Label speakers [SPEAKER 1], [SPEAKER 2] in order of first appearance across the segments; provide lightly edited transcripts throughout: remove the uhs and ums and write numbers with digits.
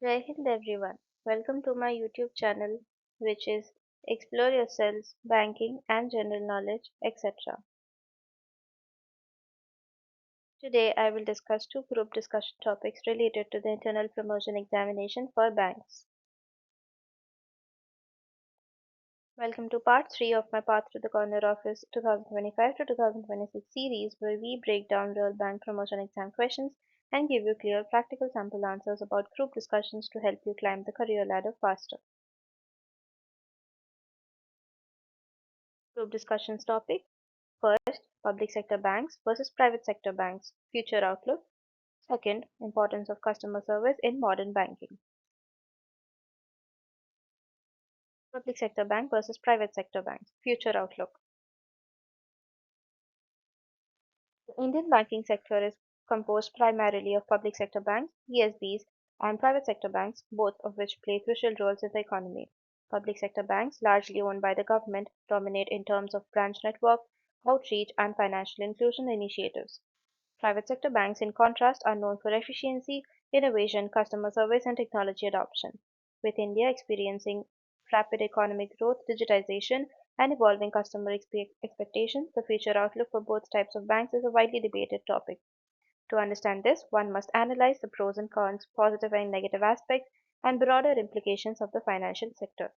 [SPEAKER 1] Jai Hind everyone. Welcome to my YouTube channel, which is Explore Yourselves, Banking and General Knowledge, etc. Today I will discuss two group discussion topics related to the internal promotion examination for banks. Welcome to part 3 of my Path to the Corner Office 2025 to 2026 series, where we break down real bank promotion exam questions and give you clear practical sample answers about group discussions to help you climb the career ladder faster. Group discussions topic. First, public sector banks versus private sector banks, future outlook. Second, importance of customer service in modern banking. Public sector bank versus private sector banks, future outlook. The Indian banking sector is composed primarily of public sector banks, PSBs, and private sector banks, both of which play crucial roles in the economy. Public sector banks, largely owned by the government, dominate in terms of branch network, outreach, and financial inclusion initiatives. Private sector banks, in contrast, are known for efficiency, innovation, customer service, and technology adoption. With India experiencing rapid economic growth, digitization, and evolving customer expectations, the future outlook for both types of banks is a widely debated topic. To understand this, one must analyze the pros and cons, positive and negative aspects, and broader implications of the financial sector.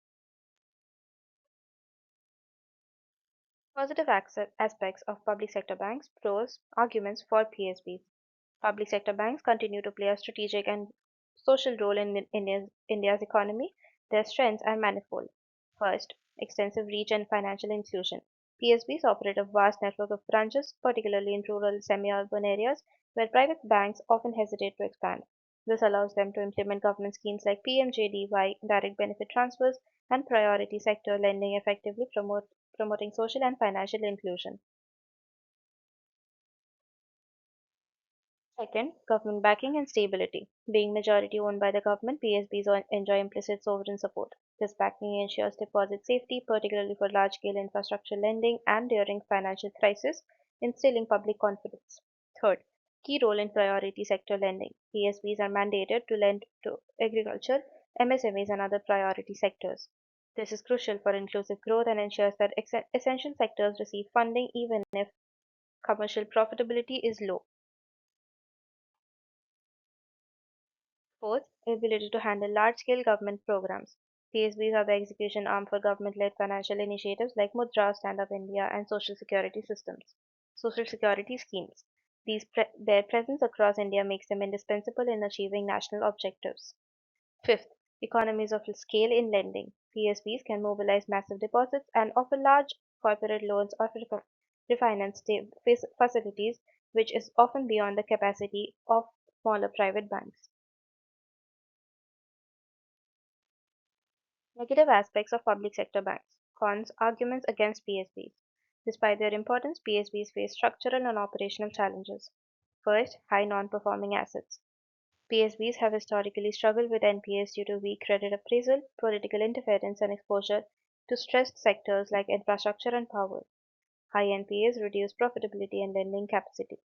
[SPEAKER 1] Positive aspects of public sector banks, pros, arguments for PSBs. Public sector banks continue to play a strategic and social role in India's economy. Their strengths are manifold. First, extensive reach and financial inclusion. PSBs operate a vast network of branches, particularly in rural, semi-urban areas where private banks often hesitate to expand. This allows them to implement government schemes like PMJDY, direct benefit transfers, and priority sector lending effectively promoting social and financial inclusion. Second, government backing and stability. Being majority owned by the government, PSBs enjoy implicit sovereign support. This backing ensures deposit safety, particularly for large-scale infrastructure lending and during financial crisis, instilling public confidence. Third, key role in priority sector lending. PSBs are mandated to lend to agriculture, MSMEs, and other priority sectors. This is crucial for inclusive growth and ensures that essential sectors receive funding even if commercial profitability is low. Fourth, ability to handle large-scale government programs. PSBs are the execution arm for government-led financial initiatives like Mudra, Stand Up India, and Social security schemes. Their presence across India makes them indispensable in achieving national objectives. Fifth, economies of scale in lending. PSBs can mobilize massive deposits and offer large corporate loans or refinance facilities, which is often beyond the capacity of smaller private banks. Negative aspects of public sector banks. Cons, arguments against PSBs. Despite their importance, PSBs face structural and operational challenges. First, high non-performing assets. PSBs have historically struggled with NPAs due to weak credit appraisal, political interference, and exposure to stressed sectors like infrastructure and power. High NPAs reduce profitability and lending capacity.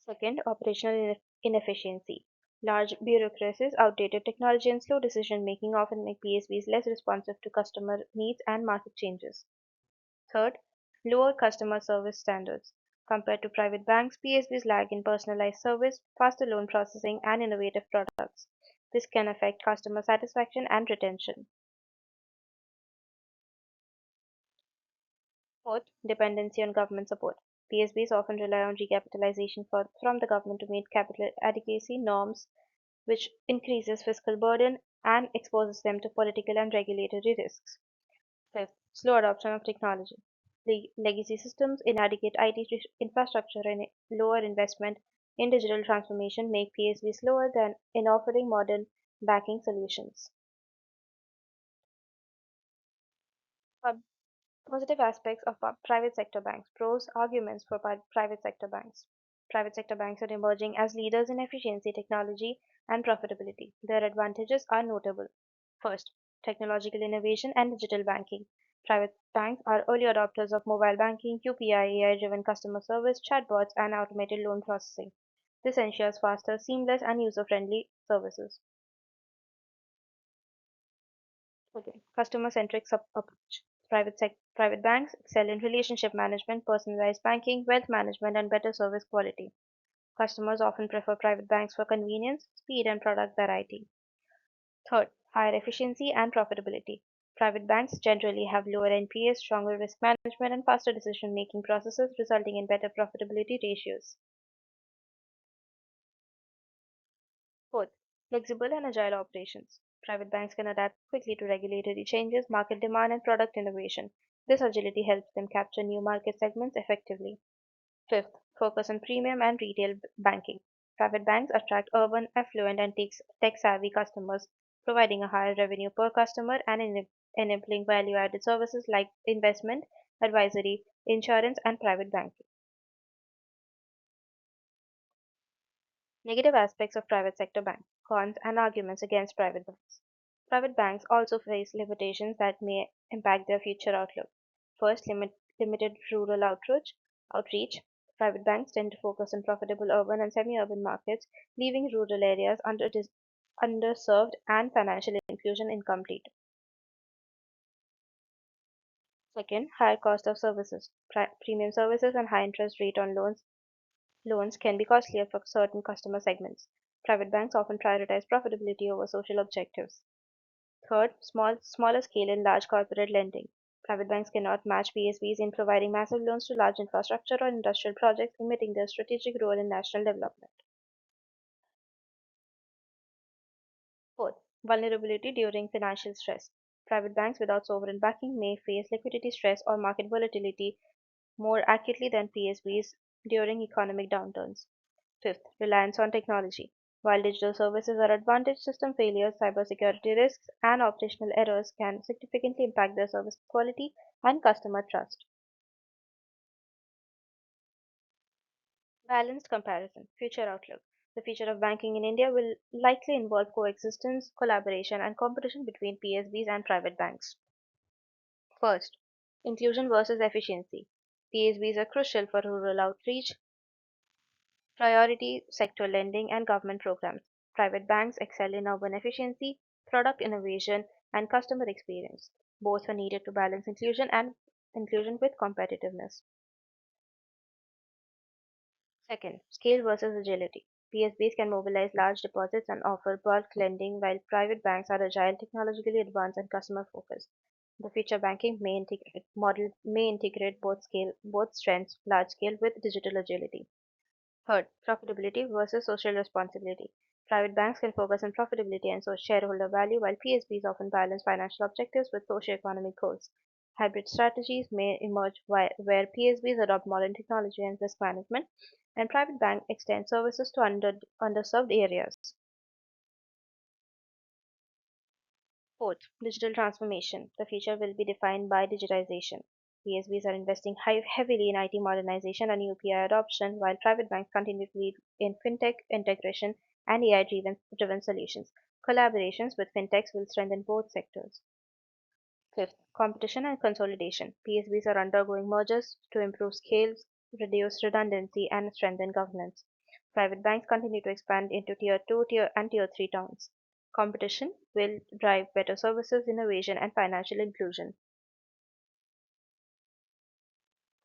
[SPEAKER 1] Second, operational inefficiency. Large bureaucracies, outdated technology, and slow decision making often make PSBs less responsive to customer needs and market changes. Third, lower customer service standards. Compared to private banks, PSBs lag in personalized service, faster loan processing, and innovative products. This can affect customer satisfaction and retention. Fourth, dependency on government support. PSBs often rely on recapitalization from the government to meet capital adequacy norms, which increases fiscal burden and exposes them to political and regulatory risks. Fifth, slow adoption of technology. Legacy systems, inadequate IT infrastructure, and lower investment in digital transformation make PSB slower than in offering modern banking solutions. Pub- Positive aspects of private sector banks. Pros, arguments for private sector banks. Private sector banks are emerging as leaders in efficiency, technology, and profitability. Their advantages are notable. First, technological innovation and digital banking. Private banks are early adopters of mobile banking, UPI, AI-driven customer service, chatbots, and automated loan processing. This ensures faster, seamless, and user-friendly services. Okay. Customer-centric approach. Private banks excel in relationship management, personalized banking, wealth management, and better service quality. Customers often prefer private banks for convenience, speed, and product variety. Third, higher efficiency and profitability. Private banks generally have lower NPAs, stronger risk management, and faster decision-making processes, resulting in better profitability ratios. Fourth, flexible and agile operations. Private banks can adapt quickly to regulatory changes, market demand, and product innovation. This agility helps them capture new market segments effectively. Fifth, focus on premium and retail banking. Private banks attract urban, affluent, and tech-savvy customers, providing a higher revenue per customer and enabling value-added services like investment, advisory, insurance, and private banking. Negative aspects of private sector banks, cons and arguments against private banks. Private banks also face limitations that may impact their future outlook. First, limited rural outreach. Private banks tend to focus on profitable urban and semi-urban markets, leaving rural areas underserved and financial inclusion incomplete. Second, higher cost of services. Premium services and high interest rate on loans can be costlier for certain customer segments. Private banks often prioritize profitability over social objectives. Third, smaller scale and large corporate lending. Private banks cannot match PSBs in providing massive loans to large infrastructure or industrial projects, limiting their strategic role in national development. Fourth, vulnerability during financial stress. Private banks without sovereign backing may face liquidity stress or market volatility more acutely than PSBs during economic downturns. Fifth, reliance on technology. While digital services are advantaged, system failures, cybersecurity risks, and operational errors can significantly impact their service quality and customer trust. Balanced comparison. Future outlook. The future of banking in India will likely involve coexistence, collaboration, and competition between PSBs and private banks. First, inclusion versus efficiency. PSBs are crucial for rural outreach, priority sector lending, and government programs. Private banks excel in urban efficiency, product innovation, and customer experience. Both are needed to balance inclusion with competitiveness. Second, scale versus agility. PSBs can mobilize large deposits and offer bulk lending, while private banks are agile, technologically advanced, and customer focused. The future banking model may integrate both strengths, large scale with digital agility. Third, profitability versus social responsibility. Private banks can focus on profitability and shareholder value, while PSBs often balance financial objectives with socio-economic goals. Hybrid strategies may emerge where PSBs adopt modern technology and risk management, and private banks extend services to underserved areas. Fourth, digital transformation. The future will be defined by digitization. PSBs are investing heavily in IT modernization and UPI adoption, while private banks continue to lead in fintech integration and AI-driven solutions. Collaborations with fintechs will strengthen both sectors. Fifth, competition and consolidation. PSBs are undergoing mergers to improve scales, reduce redundancy, and strengthen governance. Private banks continue to expand into Tier 2, Tier 3 towns. Competition will drive better services, innovation, and financial inclusion.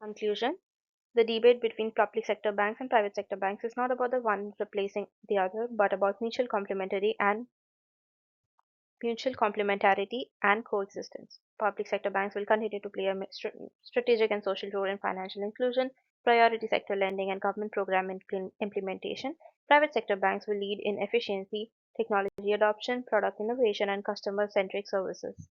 [SPEAKER 1] Conclusion. The debate between public sector banks and private sector banks is not about the one replacing the other, but about mutual complementarity and coexistence. Public sector banks will continue to play a strategic and social role in financial inclusion, priority sector lending, and government program implementation. Private sector banks will lead in efficiency, technology adoption, product innovation, and customer centric services.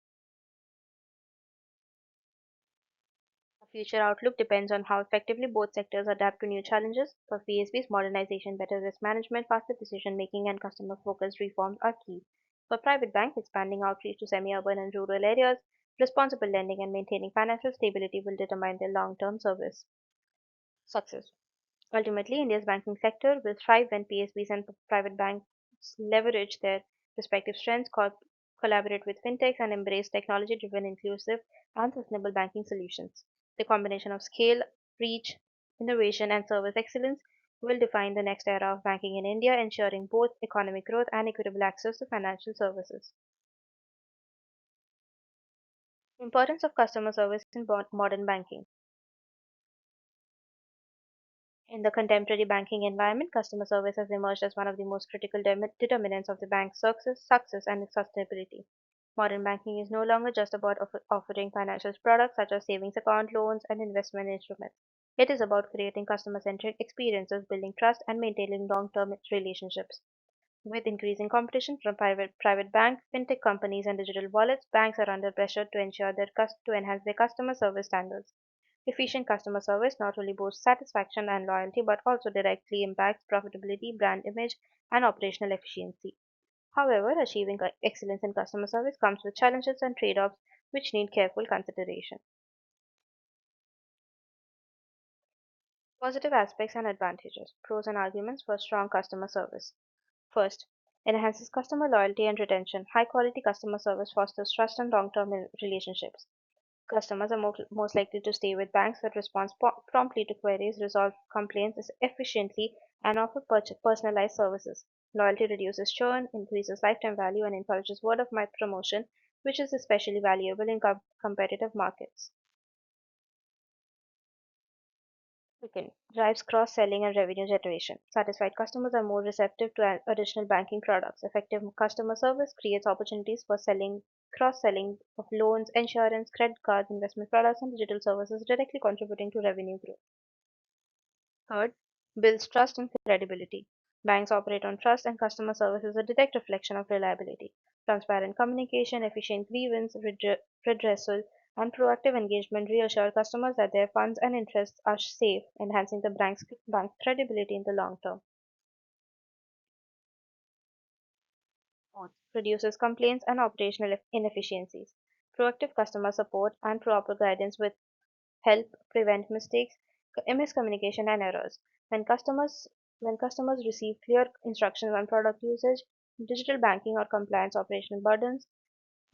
[SPEAKER 1] The future outlook depends on how effectively both sectors adapt to new challenges. For PSBs, modernization, better risk management, faster decision making, and customer focused reforms are key. For private banks, expanding outreach to semi urban and rural areas, responsible lending, and maintaining financial stability will determine their long term service success. Ultimately, India's banking sector will thrive when PSBs and private banks leverage their respective strengths, collaborate with fintechs, and embrace technology driven, inclusive, and sustainable banking solutions. The combination of scale, reach, innovation, and service excellence will define the next era of banking in India, ensuring both economic growth and equitable access to financial services. Importance of customer service in modern banking. In the contemporary banking environment, customer service has emerged as one of the most critical determinants of the bank's success and sustainability. Modern banking is no longer just about offering financial products such as savings account, loans, and investment instruments. It is about creating customer centric experiences, building trust, and maintaining long term relationships. With increasing competition from private banks, fintech companies, and digital wallets, banks are under pressure to ensure to enhance their customer service standards. Efficient customer service not only boosts satisfaction and loyalty but also directly impacts profitability, brand image, and operational efficiency. However, achieving excellence in customer service comes with challenges and trade offs which need careful consideration. Positive aspects and advantages, pros and arguments for strong customer service. First, enhances customer loyalty and retention. High quality customer service fosters trust and long term relationships. Customers are most likely to stay with banks that respond promptly to queries, resolve complaints efficiently, and offer personalized services. Loyalty reduces churn, increases lifetime value, and encourages word of mouth promotion, which is especially valuable in competitive markets. Second, drives cross-selling and revenue generation. Satisfied customers are more receptive to additional banking products. Effective customer service creates opportunities for cross-selling of loans, insurance, credit cards, investment products, and digital services, directly contributing to revenue growth. Third, builds trust and credibility. Banks operate on trust, and customer service is a direct reflection of reliability. Transparent communication, efficient grievance redressal, and proactive engagement reassure customers that their funds and interests are safe, enhancing the bank's credibility in the long term. Fourth, reduces complaints and operational inefficiencies. Proactive customer support and proper guidance with help prevent mistakes, miscommunication, and errors. When customers when customers receive clear instructions on product usage, digital banking or compliance operational burdens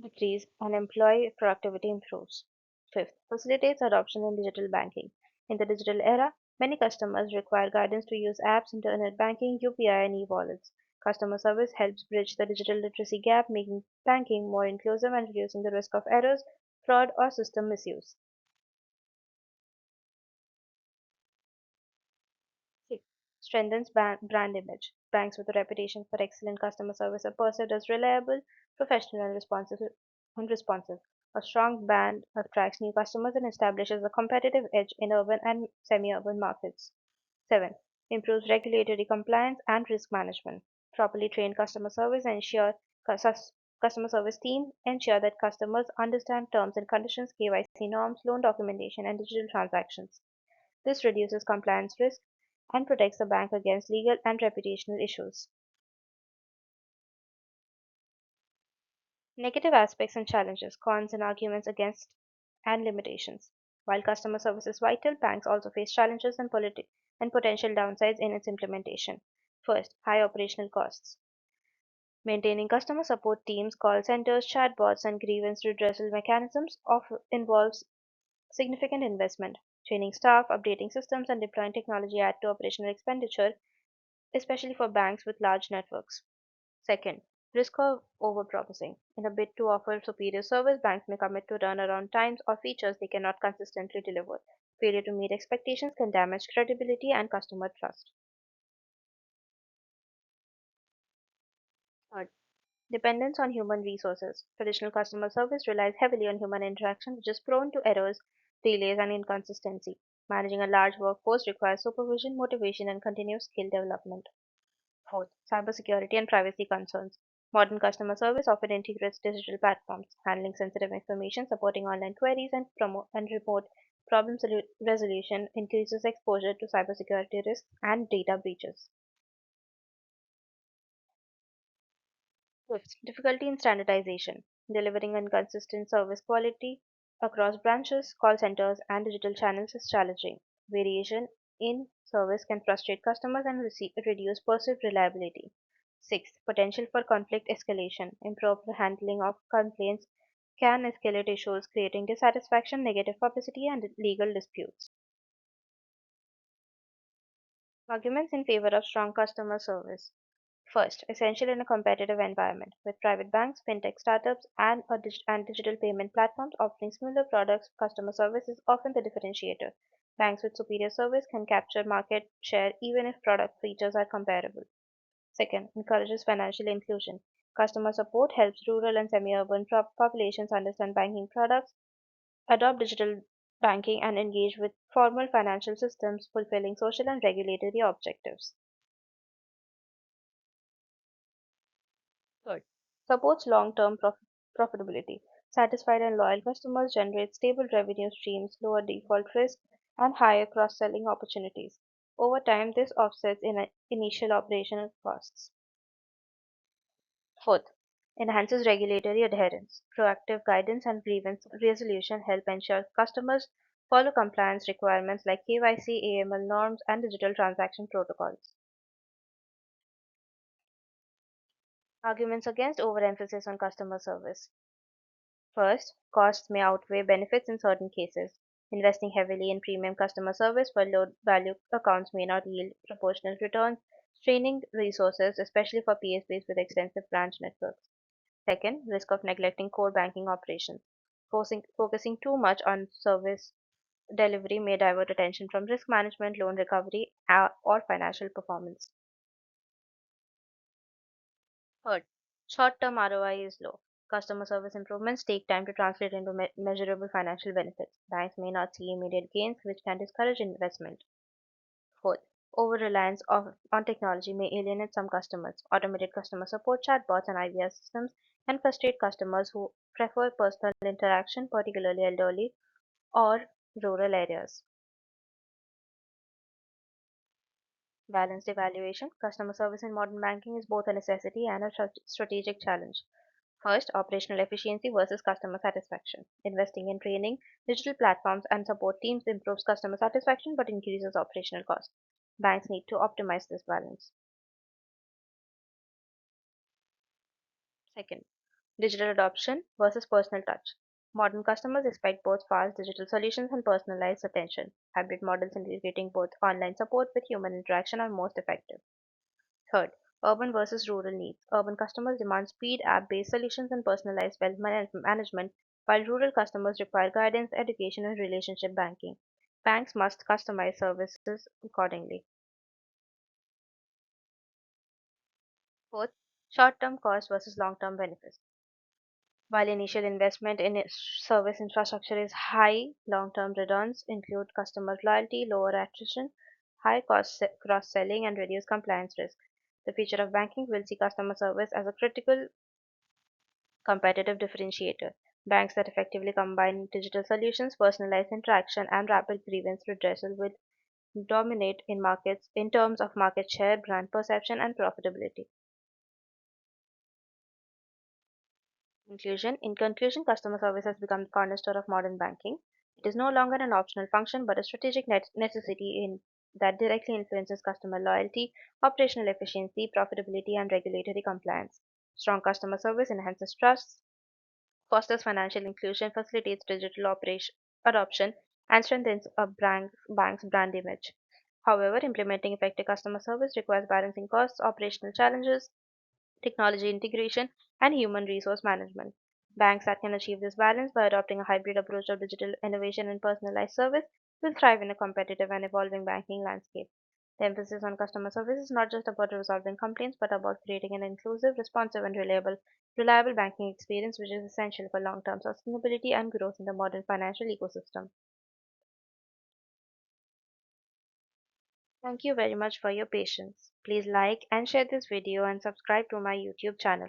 [SPEAKER 1] decrease and employee productivity improves. Fifth, facilitates adoption in digital banking. In the digital era, many customers require guidance to use apps, internet banking, UPI, and e-wallets. Customer service helps bridge the digital literacy gap, making banking more inclusive and reducing the risk of errors, fraud, or system misuse. Six, strengthens brand image. Banks with a reputation for excellent customer service are perceived as reliable, professional, and responsive. A strong brand attracts new customers and establishes a competitive edge in urban and semi-urban markets. 7. Improves regulatory compliance and risk management. Properly trained customer service team ensure that customers understand terms and conditions, KYC norms, loan documentation, and digital transactions. This reduces compliance risk and protects the bank against legal and reputational issues. Negative aspects and challenges, cons and arguments against and limitations. While customer service is vital, banks also face challenges and potential downsides in its implementation. First, high operational costs. Maintaining customer support teams, call centers, chatbots, and grievance redressal mechanisms involves significant investment. Training staff, updating systems, and deploying technology add to operational expenditure, especially for banks with large networks. Second, risk of overpromising. In a bid to offer superior service, banks may commit to turnaround times or features they cannot consistently deliver. Failure to meet expectations can damage credibility and customer trust. Third, dependence on human resources. Traditional customer service relies heavily on human interaction, which is prone to errors, delays, and inconsistency. Managing a large workforce requires supervision, motivation, and continuous skill development. Fourth, cybersecurity and privacy concerns. Modern customer service often integrates digital platforms, handling sensitive information, supporting online queries, and remote resolution increases exposure to cybersecurity risks and data breaches. Fifth, difficulty in standardization. Delivering inconsistent service quality across branches, call centers, and digital channels is challenging. Variation in service can frustrate customers and reduce perceived reliability. Sixth, potential for conflict escalation. Improper handling of complaints can escalate issues, creating dissatisfaction, negative publicity, and legal disputes. Arguments in favor of strong customer service. First, essential in a competitive environment, with private banks, fintech startups, and digital payment platforms offering similar products, customer service is often the differentiator. Banks with superior service can capture market share even if product features are comparable. Second, encourages financial inclusion. Customer support helps rural and semi-urban populations understand banking products, adopt digital banking, and engage with formal financial systems, fulfilling social and regulatory objectives. Third, supports long-term profitability. Satisfied and loyal customers generate stable revenue streams, lower default risk, and higher cross-selling opportunities. Over time, this offsets initial operational costs. Fourth, enhances regulatory adherence. Proactive guidance and grievance resolution help ensure customers follow compliance requirements like KYC, AML norms, and digital transaction protocols. Arguments against overemphasis on customer service. First, costs may outweigh benefits in certain cases. Investing heavily in premium customer service for low value accounts may not yield proportional returns, straining resources, especially for PSBs with extensive branch networks. Second, risk of neglecting core banking operations. Focusing too much on service delivery may divert attention from risk management, loan recovery, or financial performance. Third, short-term ROI is low. Customer service improvements take time to translate into measurable financial benefits. Banks may not see immediate gains, which can discourage investment. Fourth, over-reliance on technology may alienate some customers. Automated customer support chatbots and IVR systems can frustrate customers who prefer personal interaction, particularly elderly or rural areas. Balanced evaluation. Customer service in modern banking is both a necessity and a strategic challenge. First, operational efficiency versus customer satisfaction. Investing in training, digital platforms, and support teams improves customer satisfaction but increases operational costs. Banks need to optimize this balance. Second, digital adoption versus personal touch. Modern customers expect both fast digital solutions and personalized attention. Hybrid models integrating both online support with human interaction are most effective. Third, urban versus rural needs. Urban customers demand speed, app-based solutions, and personalized wealth management, while rural customers require guidance, education, and relationship banking. Banks must customize services accordingly. Fourth, short-term cost versus long-term benefits. While initial investment in service infrastructure is high, long-term returns include customer loyalty, lower attrition, high cost cross-selling, and reduced compliance risk. The future of banking will see customer service as a critical competitive differentiator. Banks that effectively combine digital solutions, personalized interaction, and rapid grievance redressal will dominate in markets in terms of market share, brand perception, and profitability. In conclusion, customer service has become the cornerstone of modern banking. It is no longer an optional function but a strategic necessity that directly influences customer loyalty, operational efficiency, profitability, and regulatory compliance. Strong customer service enhances trust, fosters financial inclusion, facilitates digital operation adoption, and strengthens a bank's brand image. However, implementing effective customer service requires balancing costs, operational challenges, technology integration, and human resource management. Banks that can achieve this balance by adopting a hybrid approach of digital innovation and personalized service will thrive in a competitive and evolving banking landscape. The emphasis on customer service is not just about resolving complaints but about creating an inclusive, responsive, and reliable banking experience which is essential for long-term sustainability and growth in the modern financial ecosystem. Thank you very much for your patience. Please like and share this video and subscribe to my YouTube channel.